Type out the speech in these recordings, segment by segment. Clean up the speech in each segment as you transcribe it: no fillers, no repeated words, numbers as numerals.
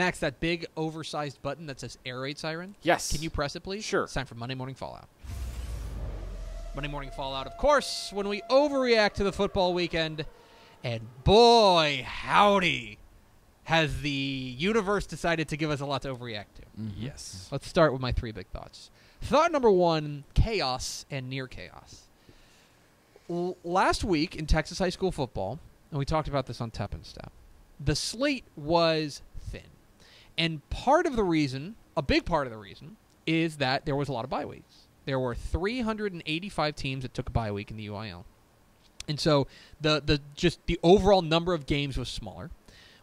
Max, that big oversized button that says Air Raid Siren. Yes. Can you press it, please? Sure. It's time for Monday Morning Fallout. Monday Morning Fallout, of course, when we overreact to the football weekend. And boy, howdy, has the universe decided to give us a lot to overreact to. Mm-hmm. Yes. Let's start with my 3 big thoughts. Thought number 1, chaos and near chaos. Last week in Texas high school football, and we talked about this on Tep and Step, the slate was thin. And part of the reason, a big part of the reason, is that there was a lot of bye weeks. There were 385 teams that took a bye week in the UIL. And so the overall number of games was smaller.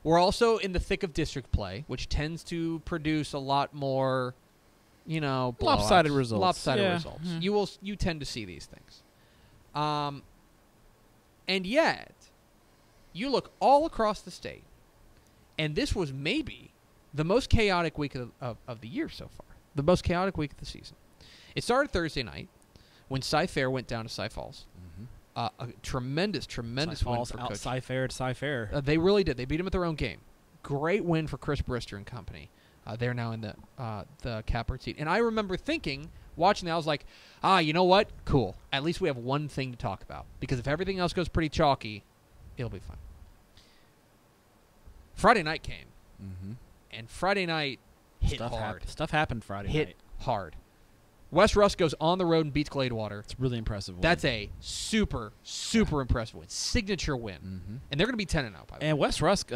We're also in the thick of district play, which tends to produce a lot more, lopsided results. Lopsided results. Mm-hmm. You tend to see these things. And yet, you look all across the state, and this was maybe the most chaotic week of the year so far. The most chaotic week of the season. It started Thursday night when Cy-Fair went down to Cy Falls. Mm-hmm. A tremendous win for Coach. Cy-Fair to Cy-Fair. They really did. They beat him at their own game. Great win for Chris Brister and company. They're now in the catbird seat. And I remember thinking, watching that, I was like, you know what? Cool. At least we have one thing to talk about. Because if everything else goes pretty chalky, it'll be fine. Friday night came. Mm-hmm. And Friday night hit hard. Stuff happened Friday night. Hit hard. West Rusk goes on the road and beats Gladewater. It's a really impressive win. That's a super impressive win. Signature win. Mm-hmm. And they're going to be 10-0, by the way. And West Rusk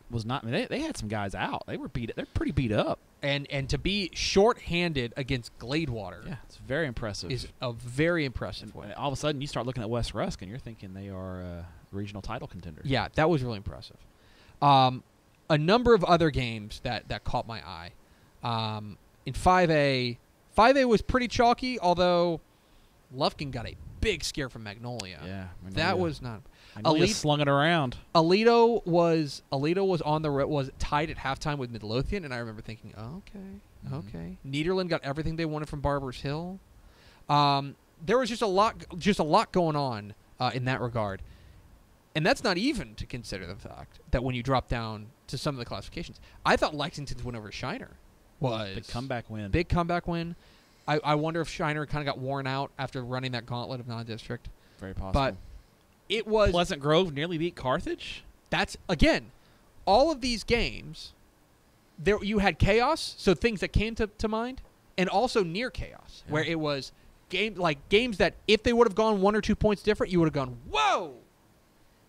was not. I mean, they had some guys out. They're pretty beat up. And to be shorthanded against Gladewater, yeah, it's very impressive. Is a very impressive win. All of a sudden, you start looking at West Rusk, and you're thinking they are regional title contenders. Yeah, that was really impressive. A number of other games that caught my eye. In 5A. 5A was pretty chalky, although Lufkin got a big scare from Magnolia. Yeah, that was not. Magnolia slung it around. Alito was on the was tied at halftime with Midlothian, and I remember thinking, okay. Nederland got everything they wanted from Barbers Hill. There was just a lot going on in that regard, and that's not even to consider the fact that when you drop down to some of the classifications, I thought Lexington's win over Shiner was the comeback win. Big comeback win. I wonder if Shiner kind of got worn out after running that gauntlet of non-district. Very possible. But it was Pleasant Grove nearly beat Carthage. That's again, all of these games. There you had chaos, so things that came to mind, and also near chaos, where it was games that if they would have gone 1 or 2 points different, you would have gone, whoa.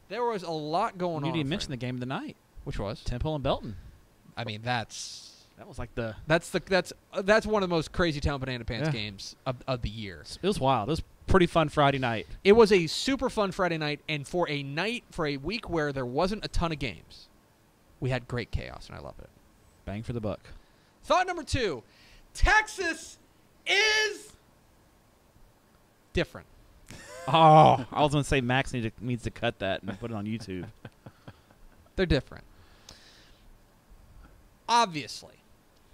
There was a lot going on. You didn't mention the game of the night, which was Temple and Belton. I mean, that was like that's one of the most crazy town banana pants games of the year. It was wild. It was pretty fun Friday night. It was a super fun Friday night, and for a week where there wasn't a ton of games, we had great chaos, and I love it. Bang for the buck. Thought number 2, Texas is different. Oh, I was going to say Max needs to cut that and put it on YouTube. They're different. Obviously,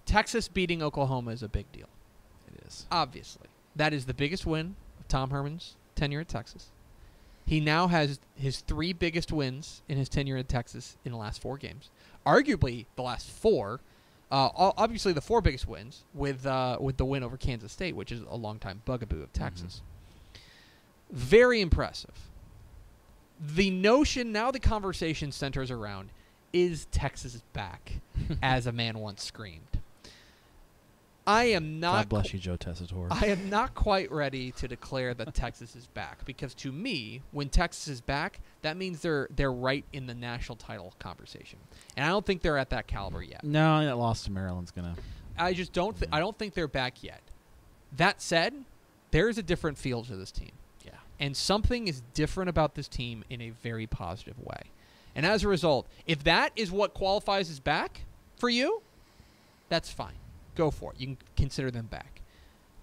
Texas beating Oklahoma is a big deal. It is. Obviously. That is the biggest win of Tom Herman's tenure at Texas. He now has his 3 biggest wins in his tenure at Texas in the last 4 games. Arguably, the last 4. Obviously, the 4 biggest wins with the win over Kansas State, which is a longtime bugaboo of Texas. Mm-hmm. Very impressive. The notion, now the conversation centers around, is Texas back, as a man once screamed. I am not. God bless you, Joe Tessitore. I am not quite ready to declare that Texas is back, because to me, when Texas is back, that means they're right in the national title conversation, and I don't think they're at that caliber yet. No, that loss to Maryland's gonna. I just don't. I don't think they're back yet. That said, there is a different feel to this team. Yeah, and something is different about this team in a very positive way. And as a result, if that is what qualifies as back for you, that's fine. Go for it. You can consider them back.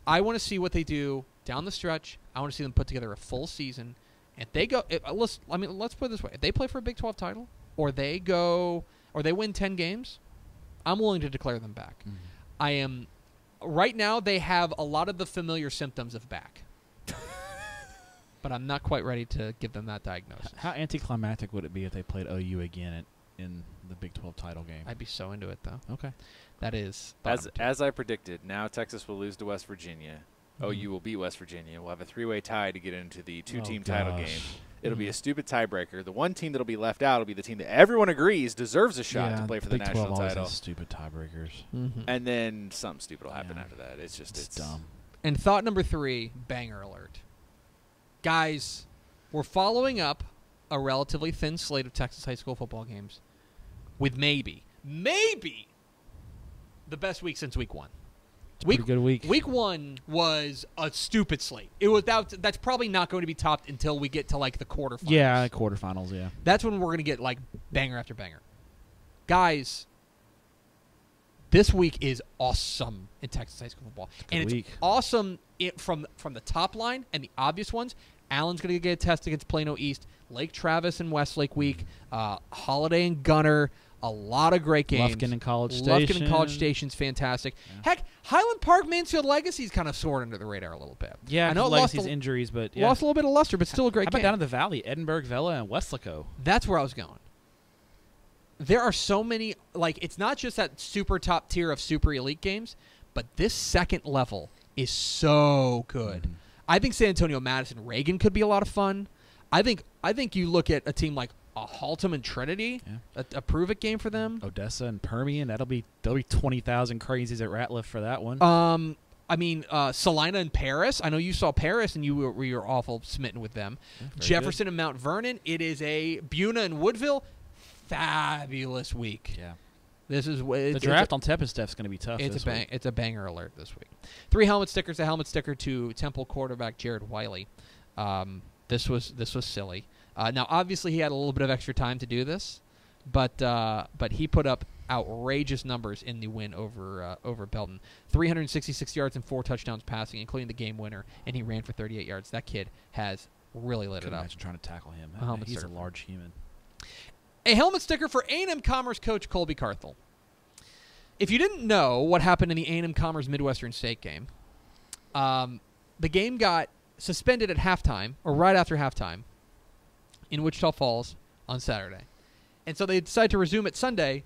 I want to see what they do down the stretch. I want to see them put together a full season. If they go, let's put it this way: if they play for a Big 12 title, or they win 10 games, I'm willing to declare them back. Mm-hmm. I am. Right now, they have a lot of the familiar symptoms of back. But I'm not quite ready to give them that diagnosis. How anticlimactic would it be if they played OU again in the Big 12 title game. I'd be so into it, though. Okay. That is As I predicted, now Texas will lose to West Virginia. Mm-hmm. OU will beat West Virginia. We'll have a 3-way tie to get into the two-team Oh, title gosh. game. It'll be a stupid tiebreaker. The one team that'll be left out will be the team that everyone agrees deserves a shot to play for the Big 12 national always title. has stupid tiebreakers. Mm-hmm. And then something stupid will happen Yeah. after that. It's just It's dumb. And thought number 3, banger alert. Guys, we're following up a relatively thin slate of Texas high school football games with maybe the best week since week 1. Pretty good week. Week 1 was a stupid slate. It was that's probably not going to be topped until we get to like the quarterfinals. Yeah, quarterfinals, yeah. That's when we're going to get like banger after banger. Guys, this week is awesome in Texas high school football. And it's week. awesome from the top line and the obvious ones. Allen's going to get a test against Plano East. Lake Travis and Westlake week. Holiday and Gunner. A lot of great games. Lufkin and College Station. Lufkin and College Station's fantastic. Yeah. Heck, Highland Park Mansfield Legacy's kind of soared under the radar a little bit. Yeah, I know it Legacy's injuries, but yeah. lost a little bit of luster, but still a great How about game. down in the valley? Edinburgh, Vela, and Westlaco. That's where I was going. There are so many, like, it's not just that super top tier of super elite games, but this second level is so good. Mhm. I think San Antonio, Madison, Reagan could be a lot of fun. I think you look at a team like a Haltom and Trinity, a prove-it game for them. Odessa and Permian. There'll be 20,000 crazies at Ratliff for that one. I mean, Salina and Paris. I know you saw Paris, and you were awful smitten with them. Yeah, very Jefferson and Mount Vernon. It is a Buna and Woodville. Fabulous week. Yeah. This is The draft on Teppensteff's going to be tough. It's this a week. it's a banger alert this week. 3 helmet stickers. A helmet sticker to Temple quarterback Jared Wiley. This was silly. Now, obviously, he had a little bit of extra time to do this, but he put up outrageous numbers in the win over Belton. 366 yards and 4 touchdowns passing, including the game winner, and he ran for 38 yards. That kid has really lit it up. Imagine trying to tackle him. A helmet He's sticker. a large human. A helmet sticker for A&M Commerce coach Colby Carthel. If you didn't know what happened in the A&M Commerce Midwestern State game, the game got suspended at halftime, or right after halftime, in Wichita Falls on Saturday. And so they decided to resume it Sunday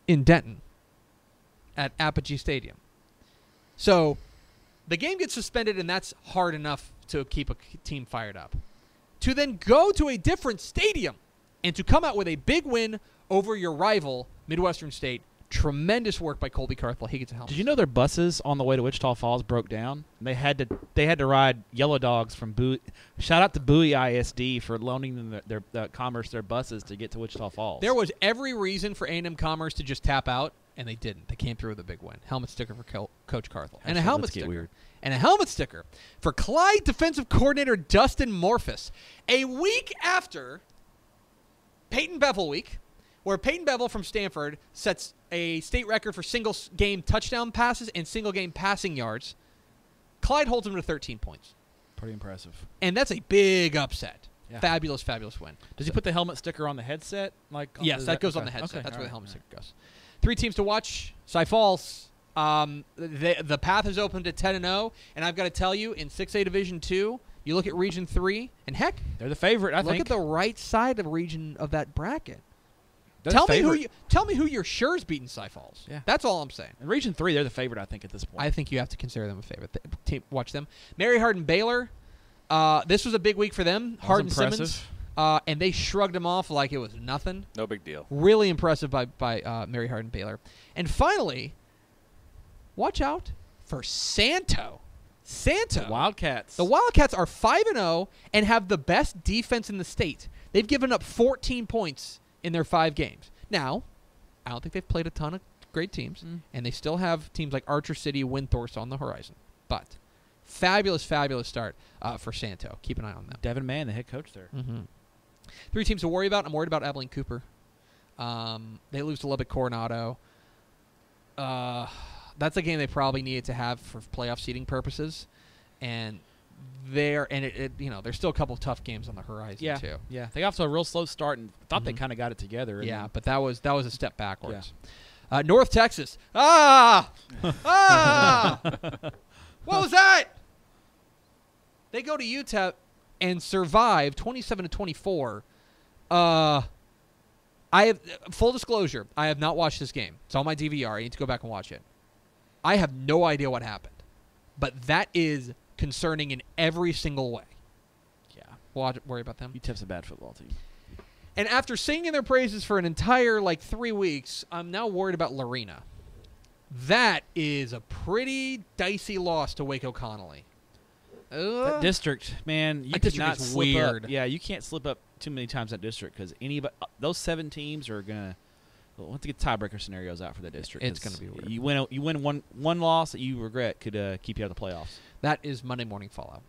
in Denton at Apogee Stadium. So the game gets suspended, and that's hard enough to keep a team fired up. To then go to a different stadium and to come out with a big win over your rival, Midwestern State. Tremendous work by Colby Carthel. He gets a helmet. Did you know their buses on the way to Wichita Falls broke down? They had to ride Yellow Dogs from Bowie. Shout out to Bowie ISD for loaning them their Commerce their buses to get to Wichita Falls. There was every reason for A&M Commerce to just tap out, and they didn't. They came through with a big win. Helmet sticker for Coach Carthel. And a helmet Let's get sticker. weird. And a helmet sticker for Clyde defensive coordinator Dustin Morphus. A week after Peyton Bevel week, where Peyton Bevel from Stanford sets a state record for single-game touchdown passes and single-game passing yards, Clyde holds him to 13 points. Pretty impressive. And that's a big upset. Yeah. Fabulous, fabulous win. Does he put the helmet sticker on the headset? Yes, that goes on okay. the headset. Okay, That's all where the right, helmet all sticker goes. 3 teams to watch. Cy Falls. The path is open to 10-0, and I've got to tell you, in 6A Division 2, you look at Region 3, and heck, They're the favorite, I look think. at the right side of region of that bracket. They're Tell the me favorite. who you're sure's beating Cy Falls. Yeah. That's all I'm saying. In Region 3, they're the favorite, I think, at this point. I think you have to consider them a favorite. Watch them. Mary Hardin Baylor. This was a big week for them. That was Hardin impressive. Simmons. And they shrugged him off like it was nothing. No big deal. Really impressive by Mary Hardin Baylor. And finally, watch out for Santo. The Wildcats. The Wildcats are 5-0 and have the best defense in the state. They've given up 14 points in their 5 games. Now, I don't think they've played a ton of great teams, and they still have teams like Archer City, Windthorst on the horizon. But fabulous, fabulous start for Santo. Keep an eye on them. Devin Mann, the head coach there. 3 teams to worry about. I'm worried about Abilene Cooper. They lose to Lubbock Coronado. That's a game they probably needed to have for playoff seeding purposes, and there's still a couple of tough games on the horizon too. Yeah, they got off to a real slow start and thought they kind of got it together. And Yeah, but that was a step backwards. North Texas. What was that? They go to UTEP and survive 27-24 I have full disclosure. I have not watched this game. It's on my DVR. I need to go back and watch it. I have no idea what happened, but that is concerning in every single way. Yeah. Worry about them. UTEP's a bad football team. And after singing their praises for an entire 3 weeks, I'm now worried about Lorena. That is a pretty dicey loss to Waco Connolly. That district, man, you That could district not is slip weird. up. Yeah, you can't slip up too many times in that district because those 7 teams are gonna. We'll have to get tiebreaker scenarios out for the district. It's gonna be weird. You win one loss that you regret could keep you out of the playoffs. That is Monday Morning Fallout.